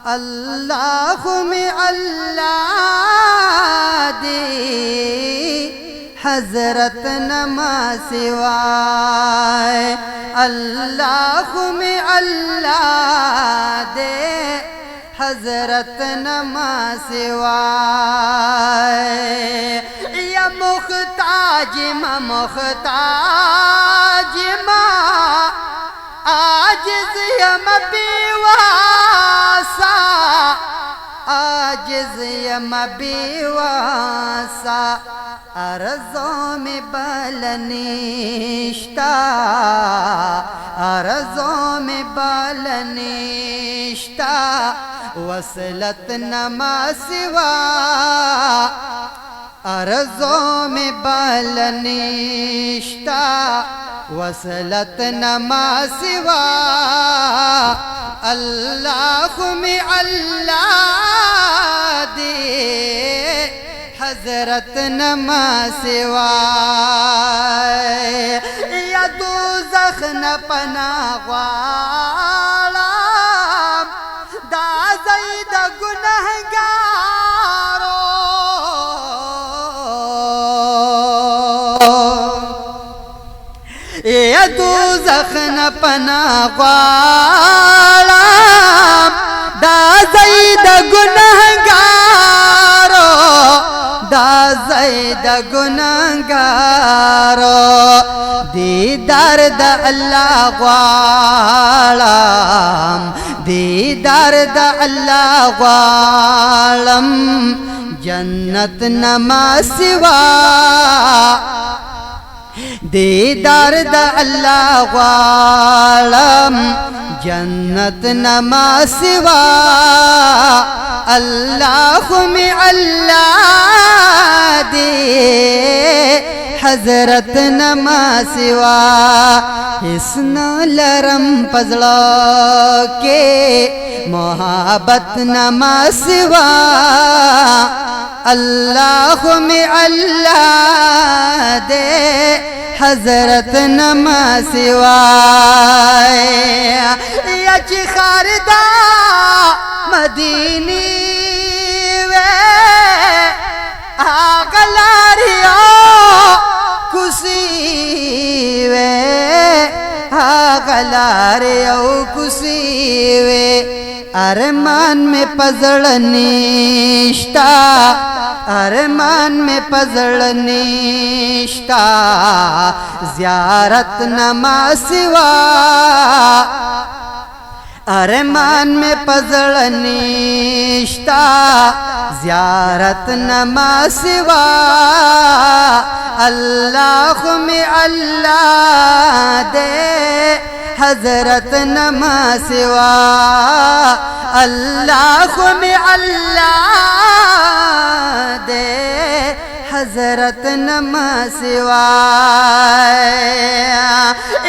اللہ میں اللہ دے حضرت نما سوائے، اللہ میں اللہ دے حضرت نما سوائے، یا محتاج محتاج عاجز یم بیواسا، عاجز یم بیواسا، عرضوں میں بل نشتا، عرضوں میں بل نشتا، وصلت نما سوا، عرضوں میں بل نشتا، وصلت نما سوا، اللہ میں اللہ دے حضرت نما سوائے، یا دوزخ نہ پناہ غوالم دا زید گنہگارو، یا دوزخ نہ پناہ غوالم دا زید گنہگارو، دا زید گنہگارو، دیدار دا اللہ غوالم، دیدار دا اللہ غوالم، جنت نما سوا، دیدار دا اللہ غوالم، جنت نما سوا، اللہ میں اللہ دے حضرت نما سوا، حسن لرم پزڑا کے محبت نما سوا، اللہ میں اللہ دے حضرت نما سوا، یا چی خاردہ مدینی وے آگلاریو کسی وے، آگلاریو کسی وے، ارمان میں پزڑ نشتا، ارمان میں پزڑ نشتا، زیارت نما سوا، ارمان میں پزڑ نشتا، زیارت نما سوا، اللہ میں اللہ دے حضرت نما سوا، اللہ میں اللہ دے حضرت نما سوا،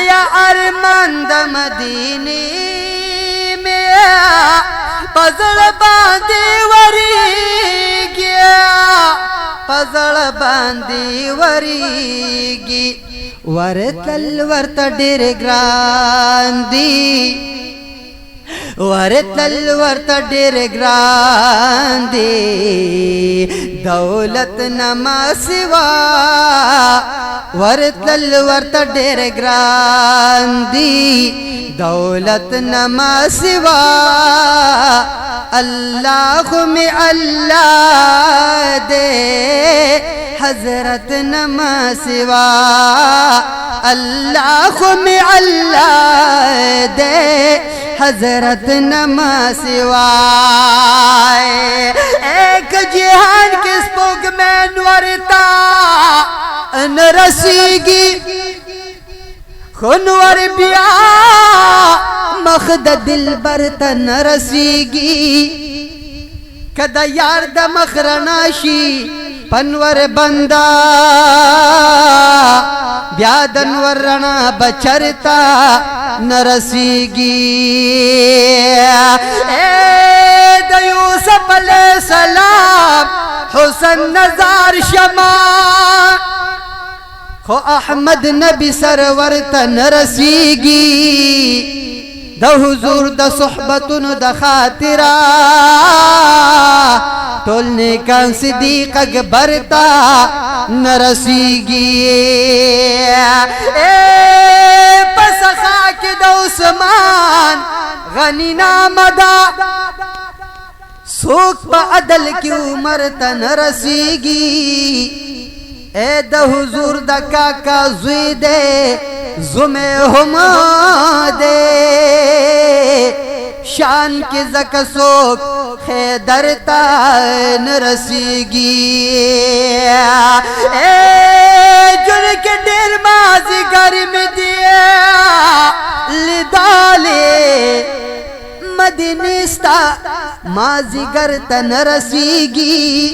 یا ارمان دا مدینی پزڑ باندھی وری گیا، پزڑ باندھی وری گی، ورتل ورت ڈیر گران دی، ورتل ورت ڈیر گران دی، دولت نما سوا، ورتل ورت ڈیر گران دی، دولت نما سوا، اللہ میں اللہ دے حضرت نما سوا، اللہ میں اللہ دے حضرت نما سوا، ایک جہان کس پوگ میں نورتا نرسیگی، خنور بیا مخد دل برتن رسیگی، کدا یار دا مخرناشی پنور بندہ، بیا دنور رنا بچرتا نرسیگی، اے دا یوسف علیہ السلام حسن نظار شما، خو احمد نبی سرور تن رسیگی، د حضور د صحبتونو د خاطرہ ټول نیکان صدیق اکبر تا نرسیگی پس خاک د عثمان غنی نامدا سوک پا عدل کی عمر تا نرسیگی اے د حضور د کاکا زوی دے زمے ہم دے شان کی زک سوک خیدر تا نرسیگی اے جن کے دیر مازی گرم دیا لدالے مدینستا مازی گر تا نرسیگی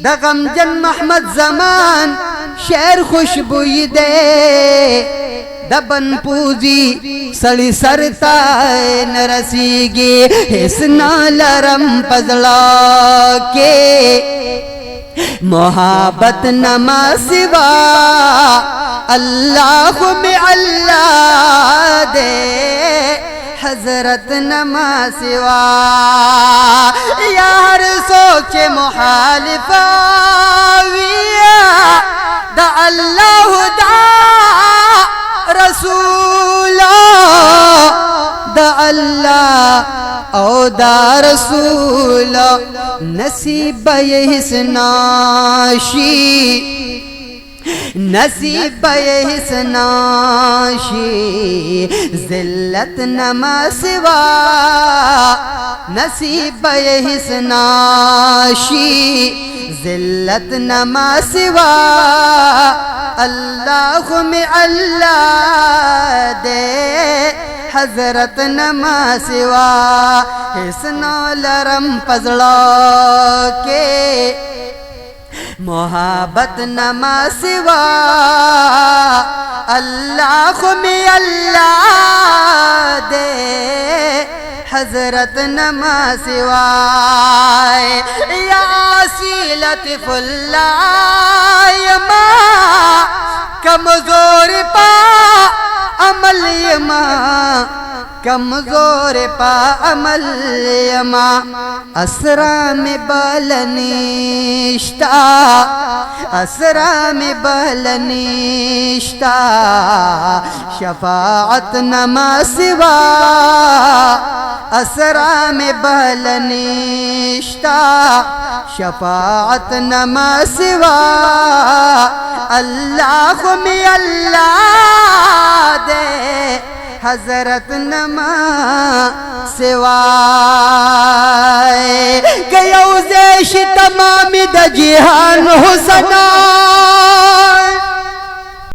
دا غمجن محمد زمان شعر خوشبوئی دے دا بن پوزی سڑی سرتا نرسیگی حسنا لرم پزلا کے محبت نما سوا اللہ میں اللہ دے حضرت نما سوا یار سوچ مخالفہ دا اللہ دا رسولا دا اللہ او دا رسولا نصیب یہ حسناشی نصیب یہ حسناشی ذلت نما سوا نصیب یہ حسناشی ذلت نما سوا اللہ میں اللہ دے حضرت نما سوا حسنا لرم پزڑا کے محبت نما سوا اللہ میں اللہ دے حضرت نما سوا یا لطف اللہ یما کمزور پا عمل یما کمزور پا عمل یما اسرا میں بلنشتا اسرا میں بلنشتا شفاعت نما سوا اسرا میں بلنشتا شفاعت نما سوا اللہ میں اللہ دے حضرت نما سوائے گیو زیش تمام دا جہان حسنا